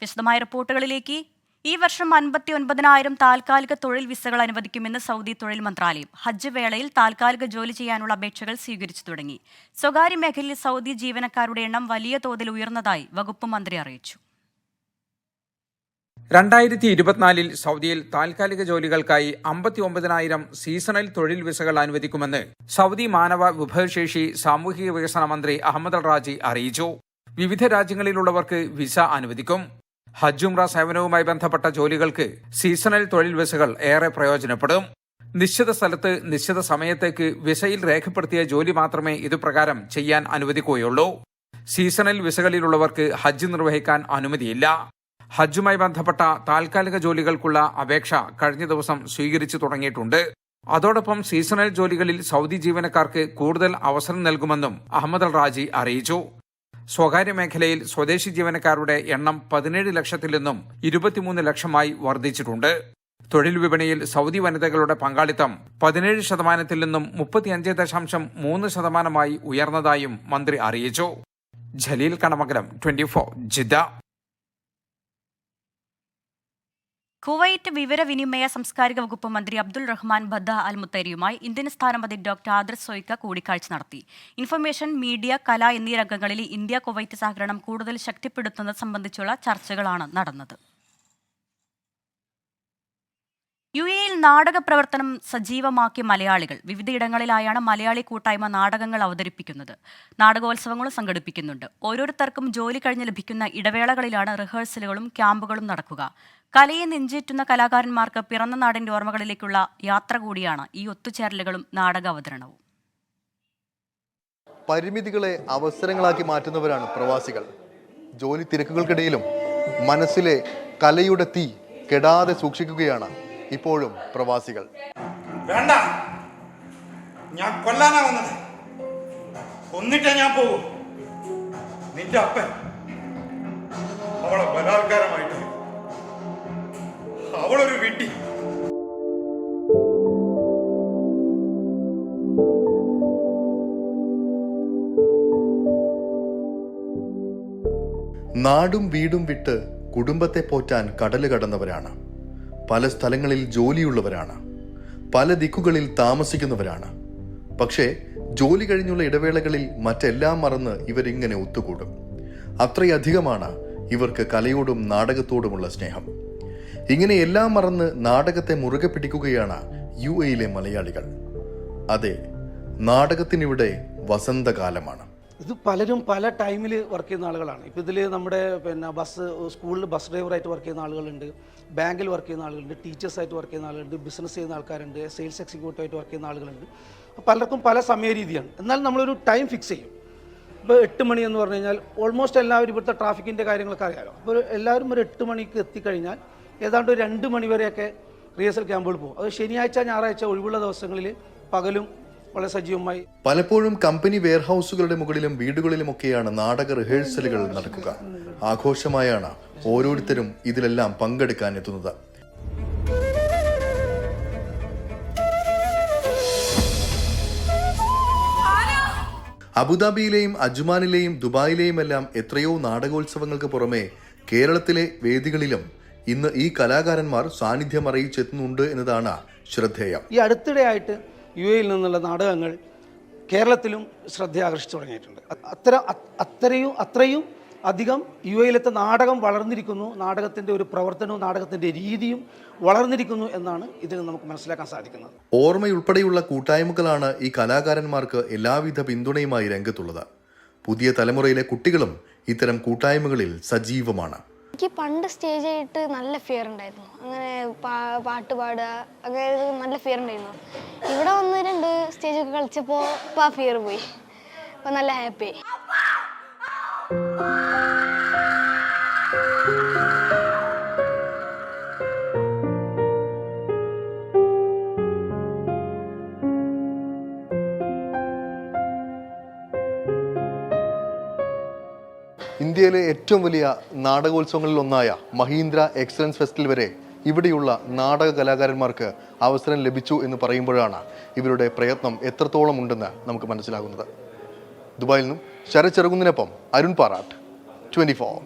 വിശദമായ റിപ്പോർട്ടുകളിലേക്ക്. ഈ വർഷം 59,000 താൽക്കാലിക തൊഴിൽ വിസകൾ അനുവദിക്കുമെന്ന് സൗദി തൊഴിൽ മന്ത്രാലയം. ഹജ്ജ് വേളയിൽ താൽക്കാലിക ജോലി ചെയ്യാനുള്ള അപേക്ഷകൾ സ്വീകരിച്ചു തുടങ്ങി. സ്വകാര്യ മേഖലയിൽ സൗദി ജീവനക്കാരുടെ എണ്ണം വലിയ തോതിൽ ഉയർന്നതായി വകുപ്പ് മന്ത്രി അറിയിച്ചു. 2024 സൗദിയിൽ താൽക്കാലിക ജോലികൾക്കായി 59,000 സീസണൽ തൊഴിൽ വിസകൾ അനുവദിക്കുമെന്ന് സൗദി മാനവ വിഭവശേഷി സാമൂഹിക വികസന മന്ത്രി അഹമ്മദ് അൽ റാജി അറിയിച്ചു. വിവിധ രാജ്യങ്ങളിലുള്ളവർക്ക് വിസ അനുവദിക്കും. ഹജ്ജ് ഉംറ സേവനവുമായി ബന്ധപ്പെട്ട ജോലികൾക്ക് സീസണൽ തൊഴിൽ വിസകൾ ഏറെ പ്രയോജനപ്പെടും. നിശ്ചിത സ്ഥലത്ത് നിശ്ചിത സമയത്തേക്ക് വിസയിൽ രേഖപ്പെടുത്തിയ ജോലി മാത്രമേ ഇതുപ്രകാരം ചെയ്യാൻ അനുവദിക്കുകയുള്ളൂ. സീസണൽ വിസകളിലുള്ളവർക്ക് ഹജ്ജ് നിർവഹിക്കാൻ അനുമതിയില്ല. ഹജ്ജുമായി ബന്ധപ്പെട്ട താൽക്കാലിക ജോലികൾക്കുള്ള അപേക്ഷ കഴിഞ്ഞ ദിവസം സ്വീകരിച്ചു തുടങ്ങിയിട്ടുണ്ട്. അതോടൊപ്പം സീസണൽ ജോലികളിൽ സൗദി ജീവനക്കാർക്ക് കൂടുതൽ അവസരം നൽകുമെന്നും അഹമ്മദ് അൽ റാജി അറിയിച്ചു. സ്വകാര്യ മേഖലയിൽ സ്വദേശി ജീവനക്കാരുടെ എണ്ണം 17 ലക്ഷത്തിൽ നിന്നും 23 ലക്ഷമായി വർദ്ധിച്ചിട്ടുണ്ട്. തൊഴിൽ വിപണിയിൽ സൗദി വനിതകളുടെ പങ്കാളിത്തം 17% നിന്നും 35.3% ഉയർന്നതായും മന്ത്രി അറിയിച്ചു. ജലീൽ കണമംഗലം, 24 ജിദ്ദ. കുവൈറ്റ് വിവരവിനിമയ സാംസ്കാരിക വകുപ്പ് മന്ത്രി അബ്ദുൾ റഹ്മാൻ ബദ്ദ അൽ മുത്തരിയുമായി ഇന്ത്യൻ സ്ഥാനപതി ഡോക്ടർ ആദർ സോയിക്ക കൂടിക്കാഴ്ച നടത്തി. ഇൻഫർമേഷൻ, മീഡിയ, കല എന്നീ രംഗങ്ങളിൽ ഇന്ത്യ കുവൈറ്റ് സഹകരണം കൂടുതൽ ശക്തിപ്പെടുത്തുന്നത് സംബന്ധിച്ചുള്ള ചർച്ചകളാണ് നടന്നത്. യുഎഇയിൽ നാടക പ്രവർത്തനം സജീവമാക്കിയ മലയാളികൾ. വിവിധയിടങ്ങളിലായാണ് മലയാളി കൂട്ടായ്മ നാടകങ്ങൾ അവതരിപ്പിക്കുന്നത്. നാടകോത്സവങ്ങളും സംഘടിപ്പിക്കുന്നുണ്ട്. ഓരോരുത്തർക്കും ജോലി കഴിഞ്ഞ് ലഭിക്കുന്ന ഇടവേളകളിലാണ് റിഹേഴ്സലുകളും ക്യാമ്പുകളും നടക്കുക. കലയെ നെഞ്ചേറ്റുന്ന കലാകാരന്മാർക്ക് പിറന്ന നാടിന്റെ ഓർമ്മകളിലേക്കുള്ള യാത്ര കൂടിയാണ് ഈ ഒത്തുചേരലുകളും നാടക അവതരണവും. പരിമിതികളെ അവസരങ്ങളാക്കി മാറ്റുന്നവരാണ് പ്രവാസികൾ. ജോലി തിരക്കുകൾക്കിടയിലും മനസ്സിലെ കലയുടെ തീ കെടാതെ സൂക്ഷിക്കുകയാണ് ഇപ്പോഴും പ്രവാസികൾ. വേണ്ട, ഞാൻ കൊല്ലാനാ വന്നത്. കൊന്നിട്ടേ ഞാൻ പോകും. നിന്റെ അപ്പൻ അവളെ ബലാത്കാരമായിട്ട്, അവളൊരു വിഡ്ഢി. നാടും വീടും വിട്ട് കുടുംബത്തെ പോറ്റാൻ കടല് കടന്നവരാണ്. പല സ്ഥലങ്ങളിൽ ജോലിയുള്ളവരാണ്. പല ദിക്കുകളിൽ താമസിക്കുന്നവരാണ്. പക്ഷേ ജോലി കഴിഞ്ഞുള്ള ഇടവേളകളിൽ മറ്റെല്ലാം മറന്ന് ഇവരിങ്ങനെ ഒത്തുകൂടും. അത്രയധികമാണ് ഇവർക്ക് കലയോടും നാടകത്തോടുമുള്ള സ്നേഹം. ഇങ്ങനെ എല്ലാം മറന്ന് നാടകത്തെ മുറുകെ പിടിക്കുകയാണ് യുഎഇയിലെ മലയാളികൾ. അതെ, നാടകത്തിനിവിടെ വസന്തകാലമാണ്. ഇത് പലരും പല ടൈമിൽ വർക്ക് ചെയ്യുന്ന ആളുകളാണ്. ഇപ്പോൾ ഇതിൽ നമ്മുടെ സ്കൂളിൽ ബസ് ഡ്രൈവറായിട്ട് വർക്ക് ചെയ്യുന്ന ആളുകളുണ്ട്, ബാങ്കിൽ വർക്ക് ചെയ്യുന്ന ആളുകളുണ്ട്, ടീച്ചേഴ്സായിട്ട് വർക്ക് ചെയ്യുന്ന ആളുകളുണ്ട്, ബിസിനസ് ചെയ്യുന്ന ആൾക്കാരുണ്ട്, സെയിൽസ് എക്സിക്യൂട്ടീവായിട്ട് വർക്ക് ചെയ്യുന്ന ആളുകളുണ്ട്. പലർക്കും പല സമയരീതിയാണ്. എന്നാൽ നമ്മളൊരു ടൈം ഫിക്സ് ചെയ്യും. ഇപ്പോൾ 8 മണി എന്ന് പറഞ്ഞു കഴിഞ്ഞാൽ ഓൾമോസ്റ്റ് എല്ലാവരും ഇവിടുത്തെ ട്രാഫിക്കിൻ്റെ കാര്യങ്ങളൊക്കെ അറിയാമല്ലോ. അപ്പോൾ എല്ലാവരും ഒരു 8 മണിക്ക് എത്തിക്കഴിഞ്ഞാൽ ഏതാണ്ട് 2 മണി വരെയൊക്കെ റിഹേഴ്സൽ ക്യാമ്പുകൾ പോകും. അത് ശനിയാഴ്ച ഞായറാഴ്ച ഒഴിവുള്ള ദിവസങ്ങളിൽ പകലും വളരെ സജീവമായി. പലപ്പോഴും കമ്പനി വെയർഹൌസുകളുടെ മുകളിലും വീടുകളിലുമൊക്കെയാണ് നാടക റിഹേഴ്സലുകൾ നടക്കുക. ആഘോഷമായാണ് ഓരോരുത്തരും ഇതിലെല്ലാം പങ്കെടുക്കാൻ എത്തുന്നത്. അബുദാബിയിലെയും അജ്മാനിലെയും ദുബായിലെയും എല്ലാം എത്രയോ നാടകോത്സവങ്ങൾക്ക് പുറമെ കേരളത്തിലെ വേദികളിലും ഇന്ന് ഈ കലാകാരന്മാർ സാന്നിധ്യം അറിയിച്ചെത്തുന്നുണ്ട് എന്നതാണ് ശ്രദ്ധേയം. ഈ അടുത്തിടെയായിട്ട് യുഎഇയിൽ നിന്നുള്ള നാടകങ്ങൾ കേരളത്തിലും ശ്രദ്ധ ആകർഷിച്ചു തുടങ്ങിയിട്ടുണ്ട്. അത്രയും അധികം യുഎഇയിലത്തെ നാടകം വളർന്നിരിക്കുന്നു. നാടകത്തിൻ്റെ ഒരു പ്രവർത്തനവും നാടകത്തിൻ്റെ രീതിയും വളർന്നിരിക്കുന്നു എന്നാണ് ഇതിൽ നമുക്ക് മനസ്സിലാക്കാൻ സാധിക്കുന്നത്. ഓർമ്മയുൾപ്പെടെയുള്ള കൂട്ടായ്മകളാണ് ഈ കലാകാരന്മാർക്ക് എല്ലാവിധ പിന്തുണയുമായി രംഗത്തുള്ളത്. പുതിയ തലമുറയിലെ കുട്ടികളും ഇത്തരം കൂട്ടായ്മകളിൽ സജീവമാണ്. എനിക്ക് പണ്ട് സ്റ്റേജായിട്ട് നല്ല ഫിയർ ഉണ്ടായിരുന്നു. അങ്ങനെ പാട്ട് പാടുക അങ്ങനെ നല്ല ഫിയർ ഉണ്ടായിരുന്നു. ഇവിടെ 1-2 സ്റ്റേജൊക്കെ കളിച്ചപ്പോൾ ഇപ്പോൾ ആ ഫിയർ പോയി. അപ്പോൾ നല്ല ഹാപ്പി. ഇന്ത്യയിലെ ഏറ്റവും വലിയ നാടകോത്സവങ്ങളിൽ ഒന്നായ മഹീന്ദ്ര എക്സലൻസ് ഫെസ്റ്റിൽ വരെ ഇവിടെയുള്ള നാടക കലാകാരന്മാർക്ക് അവസരം ലഭിച്ചു എന്ന് പറയുമ്പോഴാണ് ഇവരുടെ പ്രയത്നം എത്രത്തോളം ഉണ്ടെന്ന് നമുക്ക് മനസ്സിലാകുന്നത്. ദുബായിൽ നിന്നും ശരത് ചെറുകുന്നിനൊപ്പം അരുൺ പാറാട്ട്, 24.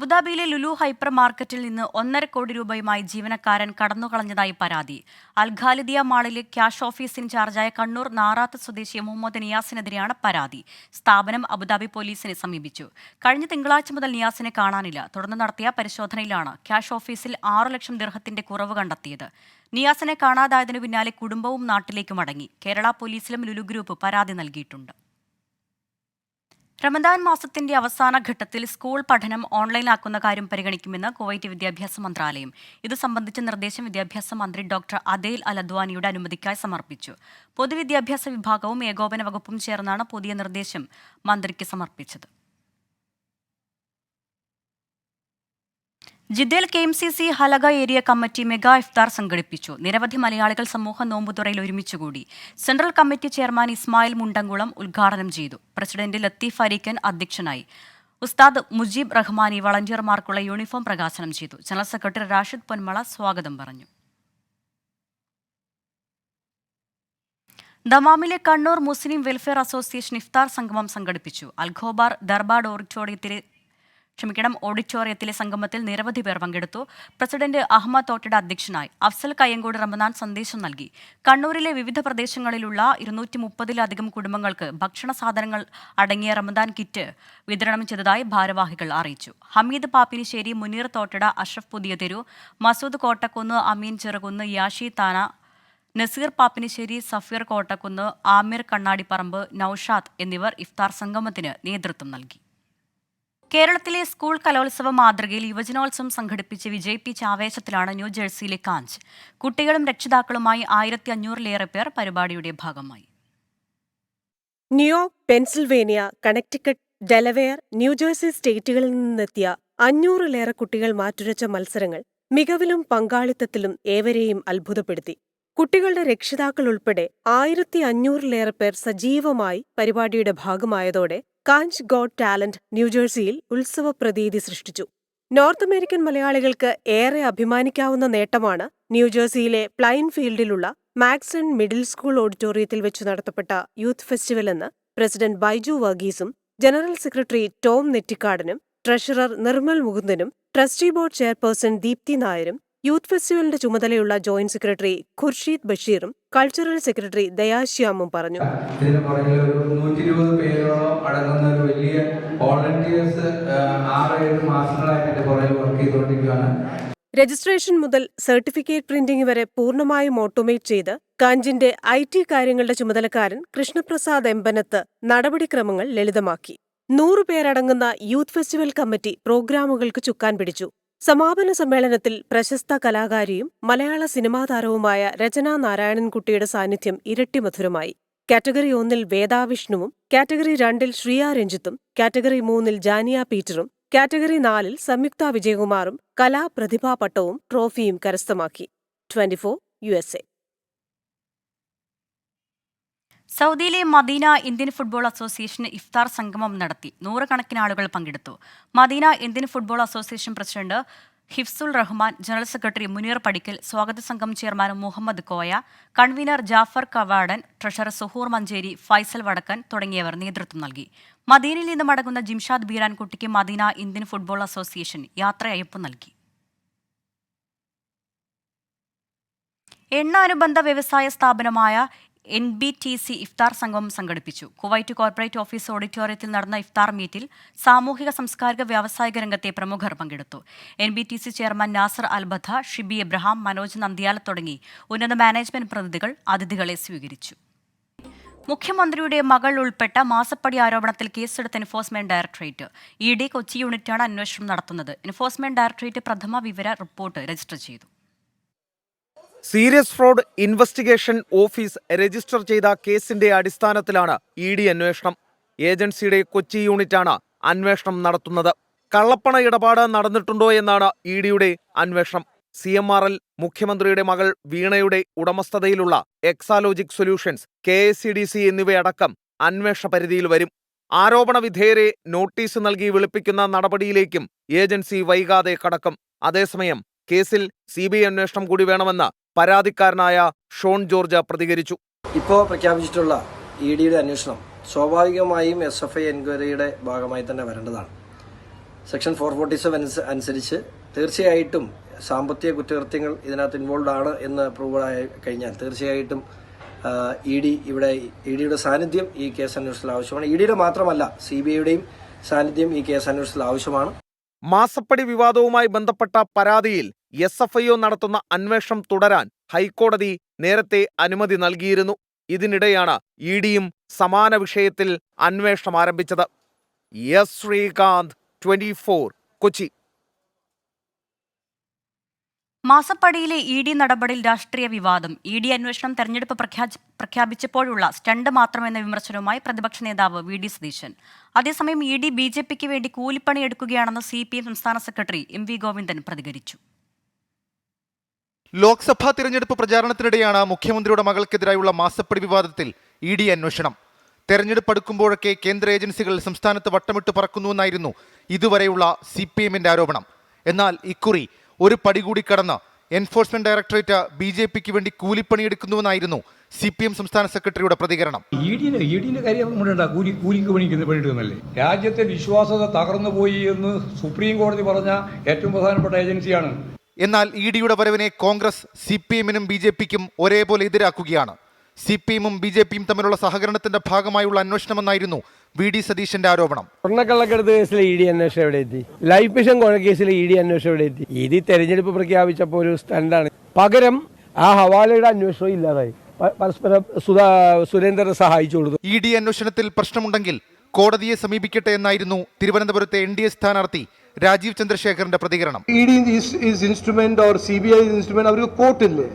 അബുദാബിയിലെ ലുലു ഹൈപ്പർ മാർക്കറ്റിൽ നിന്ന് 1.5 കോടി രൂപയുമായി ജീവനക്കാരൻ കടന്നുകളഞ്ഞതായി പരാതി. അൽഖാലിദിയ മാളിലെ ക്യാഷ് ഓഫീസ് ഇൻചാർജായ കണ്ണൂർ നാറാത്ത് സ്വദേശി മുഹമ്മദ് നിയാസിനെതിരെയാണ് പരാതി. സ്ഥാപനം അബുദാബി പോലീസിനെ സമീപിച്ചു. കഴിഞ്ഞ തിങ്കളാഴ്ച മുതൽ നിയാസിനെ കാണാനില്ല. തുടർന്ന് നടത്തിയ പരിശോധനയിലാണ് ക്യാഷ് ഓഫീസിൽ 6 ലക്ഷം ദിർഹത്തിന്റെ കുറവ് കണ്ടെത്തിയത്. നിയാസിനെ കാണാതായതിനു പിന്നാലെ കുടുംബവും നാട്ടിലേക്ക് മടങ്ങി. കേരള പോലീസിലും ലുലു ഗ്രൂപ്പ് പരാതി നൽകിയിട്ടുണ്ട്. റമദാൻ മാസത്തിന്റെ അവസാന ഘട്ടത്തിൽ സ്കൂൾ പഠനം ഓൺലൈനാക്കുന്ന കാര്യം പരിഗണിക്കുമെന്ന് കുവൈറ്റ് വിദ്യാഭ്യാസ മന്ത്രാലയം. ഇത് സംബന്ധിച്ച നിർദ്ദേശം വിദ്യാഭ്യാസ മന്ത്രി ഡോക്ടർ അദേൽ അൽ അദ്വാനിയുടെ അനുമതിക്കായി സമർപ്പിച്ചു. പൊതുവിദ്യാഭ്യാസ വിഭാഗവും ഏകോപന വകുപ്പും ചേർന്നാണ് പുതിയ നിർദ്ദേശം മന്ത്രിക്ക് സമർപ്പിച്ചത്. ജിദ്ദയിൽ KMCC ഹലഗ ഏരിയ കമ്മിറ്റി മെഗാ ഇഫ്താർ സംഘടിപ്പിച്ചു. നിരവധി മലയാളികൾ സമൂഹ നോമ്പുതുറയിൽ ഒരുമിച്ചുകൂടി. സെൻട്രൽ കമ്മിറ്റി ചെയർമാൻ ഇസ്മായിൽ മുണ്ടംകുളം ഉദ്ഘാടനം ചെയ്തു. പ്രസിഡന്റ് ലത്തീഫ് അരീക്കൻ അധ്യക്ഷനായി. ഉസ്താദ് മുജീബ് റഹ്മാനി വളണ്ടിയർമാർക്കുള്ള യൂണിഫോം പ്രകാശനം ചെയ്തു. ജനറൽ സെക്രട്ടറി റാഷിദ് പൊന്മള സ്വാഗതം പറഞ്ഞു. ദമാമിലെ കണ്ണൂർ മുസ്ലിം വെൽഫെയർ അസോസിയേഷൻ ഇഫ്താർ സംഗമം സംഘടിപ്പിച്ചു. അൽഖോബാർ ദർബാർ ഓഡിറ്റോറിയത്തിലെ സംഗമത്തിൽ നിരവധി പേർ പങ്കെടുത്തു. പ്രസിഡന്റ് അഹമ്മദ് തോട്ടയുടെ അധ്യക്ഷനായി. അഫ്സൽ കയ്യങ്കോട് റമദാൻ സന്ദേശം നൽകി. കണ്ണൂരിലെ വിവിധ പ്രദേശങ്ങളിലുള്ള 230-ലധികം കുടുംബങ്ങൾക്ക് ഭക്ഷണ സാധനങ്ങൾ അടങ്ങിയ റമദാൻ കിറ്റ് വിതരണം ചെയ്തതായി ഭാരവാഹികൾ അറിയിച്ചു. ഹമീദ് പാപ്പിനിശ്ശേരി, മുനീർ തോട്ടട, അഷ്റഫ് പുതിയതെരു, മസൂദ് കോട്ടക്കുന്ന്, അമീൻ ചെറുകുന്ന്, യാഷി താന, നസീർ പാപ്പിനിശ്ശേരി, സഫീർ കോട്ടക്കുന്ന്, ആമിർ കണ്ണാടിപ്പറമ്പ്, നൌഷാദ് എന്നിവർ ഇഫ്താർ സംഗമത്തിന് നേതൃത്വം നൽകി. കേരളത്തിലെ സ്കൂൾ കലോത്സവ മാതൃകയിൽ യുവജനോത്സവം സംഘടിപ്പിച്ച് വിജയിപ്പിച്ച ആവേശത്തിലാണ് ന്യൂജേഴ്സിയിലെ കാഞ്ച്. കുട്ടികളും രക്ഷിതാക്കളുമായി 1500-ലേറെ പേർ പരിപാടിയുടെ ഭാഗമായി. New York, Pennsylvania, Connecticut, Delaware, New Jersey സ്റ്റേറ്റുകളിൽ നിന്നെത്തിയ 500-ലേറെ കുട്ടികൾ മാറ്റുരച്ച മത്സരങ്ങൾ മികവിലും പങ്കാളിത്തത്തിലും ഏവരെയും അത്ഭുതപ്പെടുത്തി. കുട്ടികളുടെ രക്ഷിതാക്കൾ ഉൾപ്പെടെ 1500-ലേറെ പേർ സജീവമായി പരിപാടിയുടെ ഭാഗമായതോടെ കാഞ്ച് ഗോട്ട് ടാലന്റ് ന്യൂജേഴ്സിയിൽ ഉത്സവ പ്രതീതി സൃഷ്ടിച്ചു. നോർത്ത് അമേരിക്കൻ മലയാളികൾക്ക് ഏറെ അഭിമാനിക്കാവുന്ന നേട്ടമാണ് ന്യൂജേഴ്സിയിലെ പ്ലൈൻഫീൽഡിലുള്ള മാക്സൺ മിഡിൽ സ്കൂൾ ഓഡിറ്റോറിയത്തിൽ വെച്ച് നടത്തപ്പെട്ട യൂത്ത് ഫെസ്റ്റിവലെന്ന് പ്രസിഡന്റ് ബൈജു വർഗീസും ജനറൽ സെക്രട്ടറി ടോം നെറ്റിക്കാടനും ട്രഷറർ നിർമ്മൽ മുകുന്ദനും ട്രസ്റ്റി ബോർഡ് ചെയർപേഴ്സൺ ദീപ്തി നായരും യൂത്ത് ഫെസ്റ്റിവലിന്റെ ചുമതലയുള്ള ജോയിന്റ് സെക്രട്ടറി ഖുർഷീദ് ബഷീറും കൾച്ചറൽ സെക്രട്ടറി ദയാശ്യാമും പറഞ്ഞു. ഇതിന് പുറകിൽ ഒരു 120 പേരോളം അടങ്ങുന്ന ഒരു വലിയ വോളണ്ടിയേഴ്സ് 6-7 മാസങ്ങളായിട്ട് പുറകിൽ വർക്ക് ചെയ്തുകൊണ്ടിരിക്കുകയാണ്. രജിസ്ട്രേഷൻ മുതൽ സർട്ടിഫിക്കറ്റ് പ്രിന്റിംഗ് വരെ പൂർണ്ണമായും ഓട്ടോമേറ്റ് ചെയ്ത് കാഞ്ചിന്റെ IT കാര്യങ്ങളുടെ ചുമതലക്കാരൻ കൃഷ്ണപ്രസാദ് എമ്പനത്ത് നടപടിക്രമങ്ങൾ ലളിതമാക്കി. 100 പേരടങ്ങുന്ന യൂത്ത് ഫെസ്റ്റിവൽ കമ്മിറ്റി പ്രോഗ്രാമുകൾക്ക് ചുക്കാൻ പിടിച്ചു. സമാപന സമ്മേളനത്തിൽ പ്രശസ്ത കലാകാരിയും മലയാള സിനിമാ താരവുമായ രചന നാരായണൻകുട്ടിയുടെ സാന്നിധ്യം ഇരട്ടി മധുരമായി. കാറ്റഗറി 1-ൽ വേദാ വിഷ്ണുവും, കാറ്റഗറി 2-ൽ ശ്രീയ രഞ്ജിത്തും, കാറ്റഗറി 3-ൽ ജാനിയ പീറ്ററും, കാറ്റഗറി 4-ൽ സംയുക്ത വിജയകുമാറും കലാപ്രതിഭാ പട്ടവും ട്രോഫിയും കരസ്ഥമാക്കി. 24 USA. സൗദിയിലെ മദീന ഇന്ത്യൻ ഫുട്ബോൾ അസോസിയേഷൻ ഇഫ്താർ സംഗമം നടത്തി. 100 കണക്കിന് ആളുകൾ പങ്കെടുത്തു. Madina Indian football association president Hifzul Rahman, general secretary Muneer Padikkal, സ്വാഗത സംഘം chairman Muhammad Koya, convener Jafar Kavadan, treasurer Suhoor Manjeri, Faisal Vadakkan തുടങ്ങിയവർ നേതൃത്വം നൽകി. മദീനയിൽ നിന്ന് മടങ്ങുന്ന ജിംഷാദ് ബീരാൻകുട്ടിക്ക് മദീന ഇന്ത്യൻ ഫുട്ബോൾ അസോസിയേഷൻ യാത്രയയപ്പ് നൽകി. എണ്ണ അനുബന്ധ വ്യവസായ സ്ഥാപനമായ NBTC ഇഫ്താർ സംഗമം സംഘടിപ്പിച്ചു. കുവൈറ്റ് കോർപ്പറേറ്റ് ഓഫീസ് ഓഡിറ്റോറിയത്തിൽ നടന്ന ഇഫ്താർ മീറ്റിൽ സാമൂഹിക സാംസ്കാരിക വ്യാവസായിക രംഗത്തെ പ്രമുഖർ പങ്കെടുത്തു. NBTC chairman Nasser Albadha, Shibi Abraham, Manoj Nandiyal തുടങ്ങി ഉന്നത മാനേജ്മെന്റ് പ്രതിനിധികൾ അതിഥികളെ സ്വീകരിച്ചു. മുഖ്യമന്ത്രിയുടെ മകൾ ഉൾപ്പെട്ട മാസപ്പടി ആരോപണത്തിൽ കേസെടുത്ത എൻഫോഴ്സ്മെന്റ് ഡയറക്ടറേറ്റ് ED കൊച്ചി യൂണിറ്റാണ് അന്വേഷണം നടത്തുന്നത്. എൻഫോഴ്സ്മെന്റ് ഡയറക്ടറേറ്റ് പ്രഥമ വിവര റിപ്പോർട്ട് രജിസ്റ്റർ ചെയ്തു. Serious fraud investigation office register ചെയ്ത കേസിന്റെ അടിസ്ഥാനത്തിലാണ് ED അന്വേഷണം. ഏജൻസിയുടെ കൊച്ചി യൂണിറ്റാണ് അന്വേഷണം നടത്തുന്നത്. കള്ളപ്പണ ഇടപാട് നടന്നിട്ടുണ്ടോ എന്നാണ് EDയുടെ അന്വേഷണം. CMRL, മുഖ്യമന്ത്രിയുടെ മകൾ വീണയുടെ ഉടമസ്ഥതയിലുള്ള എക്സാലോജിക് സൊല്യൂഷൻസ്, KSCDC എന്നിവയടക്കം അന്വേഷണ പരിധിയിൽ വരും. ആരോപണ വിധേയരെ നോട്ടീസ് നൽകി വിളിപ്പിക്കുന്ന നടപടിയിലേക്കും ഏജൻസി വൈകാതെ കടക്കും. അതേസമയം കേസിൽ CBI അന്വേഷണം കൂടി വേണമെന്ന് പരാതിക്കാരനായ ഷോൺ ജോർജ് പ്രതികരിച്ചു. ഇപ്പോൾ പ്രഖ്യാപിച്ചിട്ടുള്ള EDയുടെ അന്വേഷണം സ്വാഭാവികമായും SFI എൻക്വയറിയുടെ ഭാഗമായി തന്നെ വരേണ്ടതാണ്. സെക്ഷൻ 447 അനുസരിച്ച് തീർച്ചയായിട്ടും സാമ്പത്തിക കുറ്റകൃത്യങ്ങൾ ഇതിനകത്ത് ഇൻവോൾവ് ആണ് എന്ന് പ്രൂവ് ആയി കഴിഞ്ഞാൽ തീർച്ചയായിട്ടും ഇഡിയുടെ സാന്നിധ്യം ഈ കേസ് അന്വേഷണത്തിൽ ആവശ്യമാണ്. ഇഡിയുടെ മാത്രമല്ല CBIയുടെയും സാന്നിധ്യം ഈ കേസ് അന്വേഷണത്തിൽ ആവശ്യമാണ്. മാസപ്പടി വിവാദവുമായി ബന്ധപ്പെട്ട പരാതിയിൽ SFIO നടത്തുന്ന അന്വേഷണം തുടരാൻ ഹൈക്കോടതി നേരത്തെ അനുമതി നൽകിയിരുന്നു. ഇതിനിടെയാണ് ഇഡിയും സമാന വിഷയത്തിൽ അന്വേഷണം ആരംഭിച്ചത്. എസ് ശ്രീകാന്ത്, 24, കൊച്ചി. മാസപ്പടിയിലെ ED നടപടിയിൽ രാഷ്ട്രീയ വിവാദം. ED അന്വേഷണം തെരഞ്ഞെടുപ്പ് പ്രഖ്യാപിച്ചപ്പോഴുള്ള സ്റ്റണ്ട് മാത്രമെന്ന വിമർശനവുമായി പ്രതിപക്ഷ നേതാവ് VD സതീശൻ. അതേസമയം ED BJPക്ക് വേണ്ടി കൂലിപ്പണി എടുക്കുകയാണെന്ന് CPM സംസ്ഥാന സെക്രട്ടറി MV ഗോവിന്ദൻ പ്രതികരിച്ചു. ലോക്സഭാ തിരഞ്ഞെടുപ്പ് പ്രചാരണത്തിനിടെയാണ് മുഖ്യമന്ത്രിയുടെ മകൾക്കെതിരായുള്ള മാസപ്പടി വിവാദത്തിൽ ED അന്വേഷണം. തെരഞ്ഞെടുപ്പ് അടുക്കുമ്പോഴൊക്കെ കേന്ദ്ര ഏജൻസികൾ സംസ്ഥാനത്ത് വട്ടമിട്ട് പറക്കുന്നുവെന്നായിരുന്നു ഇതുവരെയുള്ള CPMന്റെ ആരോപണം. എന്നാൽ ഇക്കുറി ഒരു പടി കൂടി കടന്ന് എൻഫോഴ്സ്മെന്റ് ഡയറക്ടറേറ്റ് BJPക്ക് വേണ്ടി കൂലിപ്പണിയെടുക്കുന്നുവെന്നായിരുന്നു CPM സംസ്ഥാന സെക്രട്ടറിയുടെ പ്രതികരണം. EDന്റെ കാര്യം കൂലിക്ക് പണിയെടുക്കുന്നല്ലേ. രാജ്യത്തെ വിശ്വാസ്യത തകർന്നു പോയി എന്ന് സുപ്രീം കോടതി പറഞ്ഞ ഏറ്റവും പ്രധാനപ്പെട്ട ഏജൻസിയാണ്. എന്നാൽ EDയുടെ വരവിനെ കോൺഗ്രസ് CPMനും BJPക്കും ഒരേപോലെ എതിരാക്കുകയാണ്. CPMും BJPയും തമ്മിലുള്ള സഹകരണത്തിന്റെ ഭാഗമായുള്ള അന്വേഷണമെന്നായിരുന്നു VD സതീശന്റെ ആരോപണം. സ്വർണ്ണക്കള്ളക്കടത്ത് കേസിലെ ED അന്വേഷണം എവിടെ എത്തി? ലൈഫ് മിഷൻ കൊലക്കേസിലെ ED അന്വേഷണം എവിടെ എത്തി? ED തെരഞ്ഞെടുപ്പ് പ്രഖ്യാപിച്ചപ്പോൾ ഒരു സ്റ്റണ്ടാണ്. പകരം ആ ഹവാലയുടെ അന്വേഷണം ഇല്ലാതായി. പരസ്പരം സുരേന്ദ്രനെ സഹായിച്ചു കൊടുത്തു. ED അന്വേഷണത്തിൽ പ്രശ്നമുണ്ടെങ്കിൽ കോടതിയെ സമീപിക്കട്ടെ എന്നായിരുന്നു തിരുവനന്തപുരത്തെ NDA സ്ഥാനാർത്ഥി രാജീവ് ചന്ദ്രശേഖറിന്റെ പ്രതികരണം. ED instrument or CBI instrument അവർക്ക് കോർട്ടില്ലേ?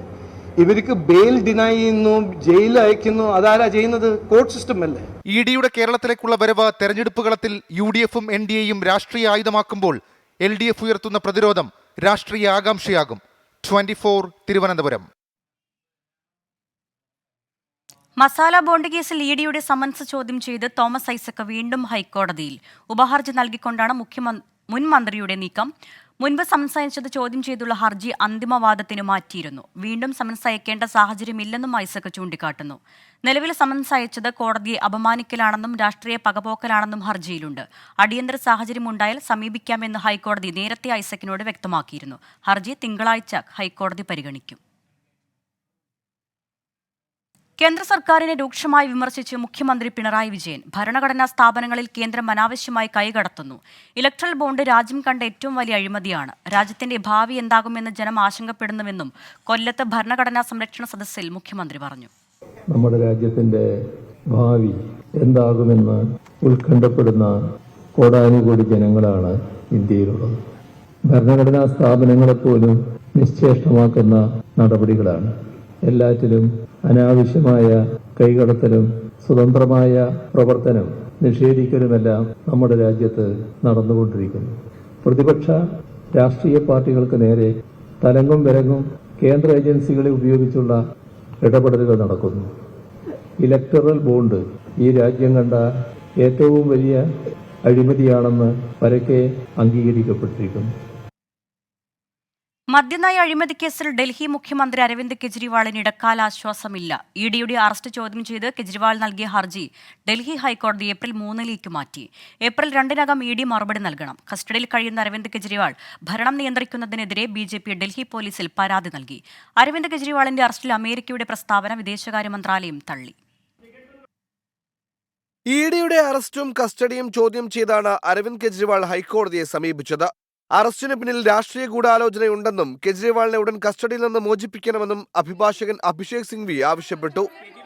ഇവർക്ക് ബെയിൽ ഡിനൈ ചെയ്യുന്നു, ജയിലിൽ അയക്കുന്നു. അതാരാ ചെയ്യുന്നത്? കോർട്ട് സിസ്റ്റം അല്ലേ? EDയുടെ കേരളത്തിലേക്കുള്ള വരവ് തെരഞ്ഞെടുപ്പ് കളത്തിൽ UDFും NDAയും രാഷ്ട്രീയ ആയുധമാക്കുമ്പോൾ LDF ഉയർത്തുന്ന പ്രതിരോധം രാഷ്ട്രീയ ആകാംക്ഷയാകും. 24 തിരുവനന്തപുരം. മസാല ബോണ്ട് കേസിൽ EDയുടെ സമൻസ് ചോദ്യം ചെയ്ത് തോമസ് ഐസക് വീണ്ടും ഹൈക്കോടതിയിൽ. ഉപഹർജി നൽകിക്കൊണ്ടാണ് മുൻ മന്ത്രിയുടെ നീക്കം. മുൻപ് സമൻസ് അയച്ചത് ചോദ്യം ചെയ്തുള്ള ഹർജി അന്തിമവാദത്തിന് മാറ്റിയിരുന്നു. വീണ്ടും സമൻസ് അയക്കേണ്ട സാഹചര്യമില്ലെന്നും ഐസക് ചൂണ്ടിക്കാട്ടുന്നു. നിലവിൽ സമൻസ് അയച്ചത് കോടതിയെ അപമാനിക്കലാണെന്നും രാഷ്ട്രീയ പകപോക്കലാണെന്നും ഹർജിയിലുണ്ട്. അടിയന്തര സാഹചര്യം ഉണ്ടായാൽ സമീപിക്കാമെന്ന് ഹൈക്കോടതി നേരത്തെ ഐസക്കിനോട് വ്യക്തമാക്കിയിരുന്നു. ഹർജി തിങ്കളാഴ്ച ഹൈക്കോടതി പരിഗണിക്കും. കേന്ദ്ര സർക്കാരിനെ രൂക്ഷമായി വിമർശിച്ച് മുഖ്യമന്ത്രി പിണറായി വിജയൻ. ഭരണഘടനാ സ്ഥാപനങ്ങളിൽ കേന്ദ്രം അനാവശ്യമായി കൈകടത്തുന്നു. ഇലക്ട്രൽ ബോണ്ട് രാജ്യം കണ്ട ഏറ്റവും വലിയ അഴിമതിയാണ്. രാജ്യത്തിന്റെ ഭാവി എന്താകുമെന്ന് ജനം ആശങ്കപ്പെടുന്നുവെന്നും കൊല്ലത്ത് ഭരണഘടനാ സംരക്ഷണ സദസ്സിൽ മുഖ്യമന്ത്രി പറഞ്ഞു. നമ്മുടെ രാജ്യത്തിന്റെ ഭാവി എന്താകുമെന്ന് ഉത്കണ്ഠപ്പെടുന്ന കോടാനുകോടി ജനങ്ങളാണ് ഇന്ത്യയിലുള്ളത്. ഭരണഘടനാ സ്ഥാപനങ്ങളെപ്പോലും നിശ്ചേഷ്ടമാക്കുന്ന നടപടികളാണ്. എല്ലാറ്റിലും അനാവശ്യമായ കൈകടത്തലും സ്വതന്ത്രമായ പ്രവർത്തനം നിഷേധിക്കലുമെല്ലാം നമ്മുടെ രാജ്യത്ത് നടന്നുകൊണ്ടിരിക്കുന്നു. പ്രതിപക്ഷ രാഷ്ട്രീയ പാർട്ടികൾക്ക് നേരെ തലങ്ങും വിലങ്ങും കേന്ദ്ര ഏജൻസികളെ ഉപയോഗിച്ചുള്ള ഇടപെടലുകൾ നടക്കുന്നു. ഇലക്ടറൽ ബോണ്ട് ഈ രാജ്യം കണ്ട ഏറ്റവും വലിയ അഴിമതിയാണെന്ന് പരക്കെ അംഗീകരിക്കപ്പെട്ടിരിക്കുന്നു. മദ്യനയ അഴിമതി കേസിൽ ഡൽഹി മുഖ്യമന്ത്രി അരവിന്ദ് കെജ്രിവാളിന് ഇടക്കാല ആശ്വാസമില്ല. EDയുടെ അറസ്റ്റ് ചോദ്യം ചെയ്ത് കെജ്രിവാൾ നൽകിയ ഹർജി ഡൽഹി ഹൈക്കോടതി ഏപ്രിൽ 3 മാറ്റി. ഏപ്രിൽ 2 ED മറുപടി നൽകണം. കസ്റ്റഡിയിൽ കഴിയുന്ന അരവിന്ദ് കെജ്രിവാൾ ഭരണം നിയന്ത്രിക്കുന്നതിനെതിരെ BJP ഡൽഹി പോലീസിൽ പരാതി നൽകി. അരവിന്ദ് കെജ്രിവാളിന്റെ അറസ്റ്റിൽ അമേരിക്കയുടെ പ്രസ്താവന വിദേശകാര്യ മന്ത്രാലയം തള്ളി. EDയുടെ അറസ്റ്റും കസ്റ്റഡിയും ചോദ്യം ചെയ്താണ് അരവിന്ദ് കെജ്രിവാൾ ഹൈക്കോടതിയെ സമീപിച്ചത്. അറസ്റ്റിന് പിന്നിൽ രാഷ്ട്രീയ ഗൂഢാലോചനയുണ്ടെന്നും കെജ്രിവാളിനെ ഉടൻ കസ്റ്റഡിയിൽ നിന്ന് മോചിപ്പിക്കണമെന്നും അഭിഭാഷകൻ അഭിഷേക് സിംഗ്വി ആവശ്യപ്പെട്ടു.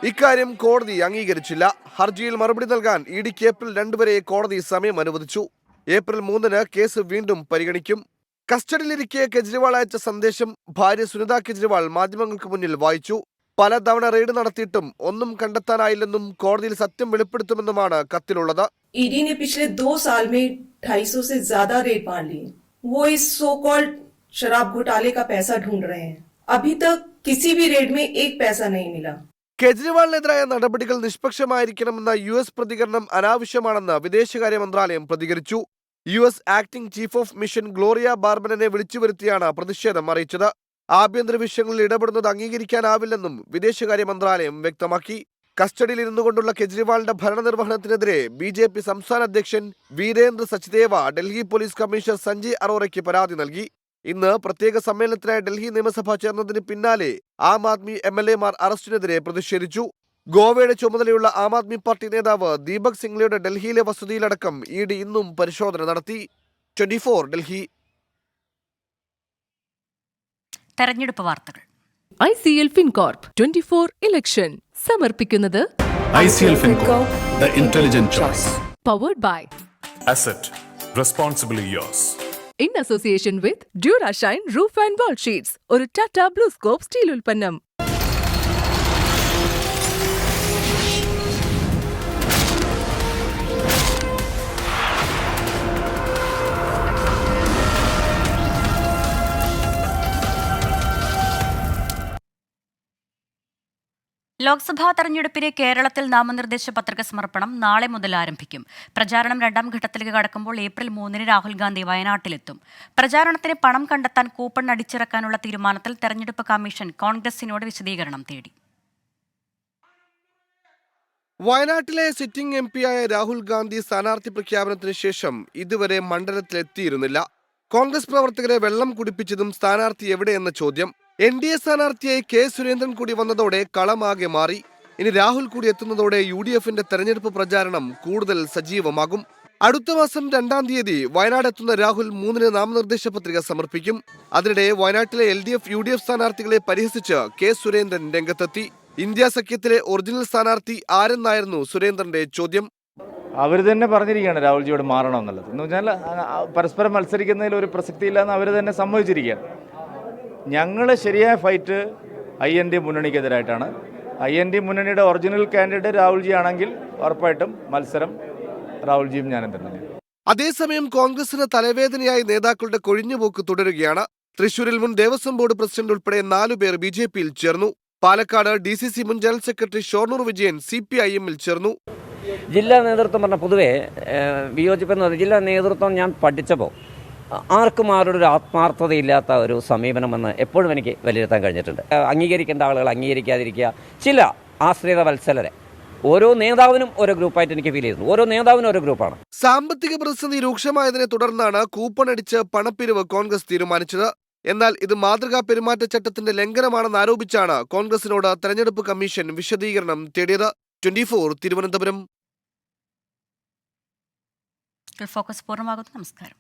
ഇക്കാര്യം കോടതി അംഗീകരിച്ചില്ല. ഹർജിയിൽ മറുപടി നൽകാൻ EDക്ക് ഏപ്രിൽ 2 വരെ കോടതി സമയം അനുവദിച്ചു. ഏപ്രിൽ 3 കേസ് വീണ്ടും പരിഗണിക്കും. കസ്റ്റഡിയിലിരിക്കെ കെജ്രിവാൾ അയച്ച സന്ദേശം ഭാര്യ സുനിത കെജ്രിവാൾ മാധ്യമങ്ങൾക്ക് മുന്നിൽ വായിച്ചു. പലതവണ റെയ്ഡ് നടത്തിയിട്ടും ഒന്നും കണ്ടെത്താനായില്ലെന്നും കോടതിയിൽ സത്യം വെളിപ്പെടുത്തുമെന്നുമാണ് കത്തിലുള്ളത്. ED ने पिछले 2 साल में 250 से ज्यादा रेड मार लिए. वो इस सो कॉल्ड शराब घोटाले का पैसा ढूंढ रहे हैं. अभी तक किसी भी रेड में एक पैसा नहीं मिला. കെജ്രിവാളിനെതിരായ നടപടികൾ നിഷ്പക്ഷമായിരിക്കണമെന്ന US പ്രതികരണം അനാവശ്യമാണെന്ന് വിദേശകാര്യ മന്ത്രാലയം പ്രതികരിച്ചു. US acting chief of mission Gloria ബാർബനെ വിളിച്ചുവരുത്തിയാണ് പ്രതിഷേധം അറിയിച്ചത്. ആഭ്യന്തര വിഷയങ്ങളിൽ ഇടപെടുന്നത് അംഗീകരിക്കാനാവില്ലെന്നും വിദേശകാര്യ മന്ത്രാലയം വ്യക്തമാക്കി. കസ്റ്റഡിയിൽ ഇരുന്നു കൊണ്ടുള്ള കെജ്രിവാളിന്റെ ഭരണനിർവഹണത്തിനെതിരെ BJP സംസ്ഥാന അധ്യക്ഷൻ വീരേന്ദ്ര സച്ദേവ ഡൽഹി പോലീസ് കമ്മീഷണർ സഞ്ജയ് അറോറയ്ക്ക് പരാതി നൽകി. ഇന്ന് പ്രത്യേക സമ്മേളനത്തിനായി ഡൽഹി നിയമസഭ ചേർന്നതിന് പിന്നാലെ ആം ആദ്മി MLA-മാർ അറസ്റ്റിനെതിരെ പ്രതിഷേധിച്ചു. ഗോവയുടെ ചുമതലയുള്ള ആം ആദ്മി പാർട്ടി നേതാവ് ദീപക് സിംഗ്ലയുടെ ഡൽഹിയിലെ വസതിയിലടക്കം ED ഇന്നും പരിശോധന നടത്തി. 24 ഡൽഹി. തെരഞ്ഞെടുപ്പ് വാർത്തകൾ. ICL FinCorp 24 ഇലക്ഷൻ സമർപ്പിക്കുന്നത് ICL FinCorp, the intelligent choice. Powered by Asset, responsibly yours. In association with Durashine Roof and Wall Sheets, ഒരു ടാറ്റ ബ്ലൂസ്കോപ്പ് സ്റ്റീൽ ഉൽപ്പന്നം. ലോക്സഭാ തെരഞ്ഞെടുപ്പിന് കേരളത്തിൽ നാമനിർദ്ദേശ പത്രിക സമർപ്പണം നാളെ മുതൽ ആരംഭിക്കും. പ്രചാരണം 2ാം ഘട്ടത്തിലേക്ക് കടക്കുമ്പോൾ ഏപ്രിൽ 3-ന് രാഹുൽ ഗാന്ധി വയനാട്ടിലെത്തും. പ്രചാരണത്തിന് പണം കണ്ടെത്താൻ കൂപ്പൺ അടിച്ചിറക്കാനുള്ള തീരുമാനത്തിൽ തെരഞ്ഞെടുപ്പ് കമ്മീഷൻ കോൺഗ്രസിനോട് വിശദീകരണം തേടി. വയനാട്ടിലെ സിറ്റിംഗ് MP-യായ രാഹുൽ ഗാന്ധി സ്ഥാനാർത്ഥി പ്രഖ്യാപനത്തിന് ശേഷം ഇതുവരെ മണ്ഡലത്തിലെത്തിയിരുന്നില്ല. കോൺഗ്രസ് പ്രവർത്തകരെ വെള്ളം കുടിപ്പിച്ചതും സ്ഥാനാർത്ഥി എവിടെയെന്ന ചോദ്യം. NDA സ്ഥാനാർത്ഥിയായി K. സുരേന്ദ്രൻ കൂടി വന്നതോടെ കളമാകെ മാറി. ഇനി രാഹുൽ കൂടി എത്തുന്നതോടെ UDFന്റെ തെരഞ്ഞെടുപ്പ് പ്രചാരണം കൂടുതൽ സജീവമാകും. അടുത്ത മാസം 2-ാം തീയതി വയനാടെത്തുന്ന രാഹുൽ 3-ന് നാമനിർദ്ദേശ പത്രിക സമർപ്പിക്കും. അതിനിടെ വയനാട്ടിലെ LDF UDF സ്ഥാനാർത്ഥികളെ പരിഹസിച്ച് K. സുരേന്ദ്രൻ രംഗത്തെത്തി. ഇന്ത്യ സഖ്യത്തിലെ ഒറിജിനൽ സ്ഥാനാർത്ഥി ആരെന്നായിരുന്നു സുരേന്ദ്രന്റെ ചോദ്യം. അവർ തന്നെ പറഞ്ഞിരിക്കുകയാണ് രാഹുൽജിയോട് മാറണം എന്നുള്ളത്. എന്ന് വെച്ചാൽ പരസ്പരം മത്സരിക്കുന്നതിൽ ഒരു പ്രസക്തിയില്ലെന്ന് അവർ തന്നെ സമ്മതിച്ചിരിക്കുകയാണ്. ഞങ്ങൾ ശരിയായ ഫൈറ്റ് IND മുന്നണിക്കെതിരായിട്ടാണ്. IND മുന്നണിയുടെ ഒറിജിനൽ കാൻഡിഡേറ്റ് രാഹുൽജി ആണെങ്കിൽ ഉറപ്പായിട്ടും മത്സരം രാഹുൽജിയും ഞാനും തന്നെയാണ്. അതേസമയം കോൺഗ്രസിന് തലവേദനയായി നേതാക്കളുടെ കൊഴിഞ്ഞുപോക്ക് തുടരുകയാണ്. തൃശൂരിൽ മുൻ ദേവസ്വം ബോർഡ് പ്രസിഡന്റ് ഉൾപ്പെടെ 4 പേർ BJP-യിൽ ചേർന്നു. പാലക്കാട് DCC മുൻ ജനറൽ സെക്രട്ടറി ഷൊർണൂർ വിജയൻ CPIM-ൽ ചേർന്നു. ജില്ലാ നേതൃത്വം പറഞ്ഞ പൊതുവെ വിയോജിപ്പെന്ന് പറഞ്ഞാൽ ജില്ലാ നേതൃത്വം ഞാൻ പഠിച്ചപ്പോൾ ആർക്കും ആരുടെ ഒരു ആത്മാർത്ഥതയില്ലാത്ത ഒരു സമീപനമെന്ന് എപ്പോഴും എനിക്ക് വിലയിരുത്താൻ കഴിഞ്ഞിട്ടുണ്ട്. അംഗീകരിക്കേണ്ട ആളുകൾ അംഗീകരിക്കാതിരിക്കുക, ചില ആശ്രിത വത്സലരെ ഓരോ നേതാവിനും ഓരോ ഗ്രൂപ്പായിട്ട് എനിക്ക് ഫീൽ ചെയ്തു. ഓരോ നേതാവിനും ഓരോ ഗ്രൂപ്പാണ്. സാമ്പത്തിക പ്രതിസന്ധി രൂക്ഷമായതിനെ തുടർന്നാണ് കൂപ്പൺ അടിച്ച് പണപ്പിരിവ് കോൺഗ്രസ് തീരുമാനിച്ചത്. എന്നാൽ ഇത് മാതൃകാ പെരുമാറ്റച്ചട്ടത്തിന്റെ ലംഘനമാണെന്ന് ആരോപിച്ചാണ് കോൺഗ്രസിനോട് തെരഞ്ഞെടുപ്പ് കമ്മീഷൻ വിശദീകരണം തേടിയത്. 24 തിരുവനന്തപുരം. ഫോക്കസ് പൂർണ്ണമാകുന്നു. നമസ്കാരം.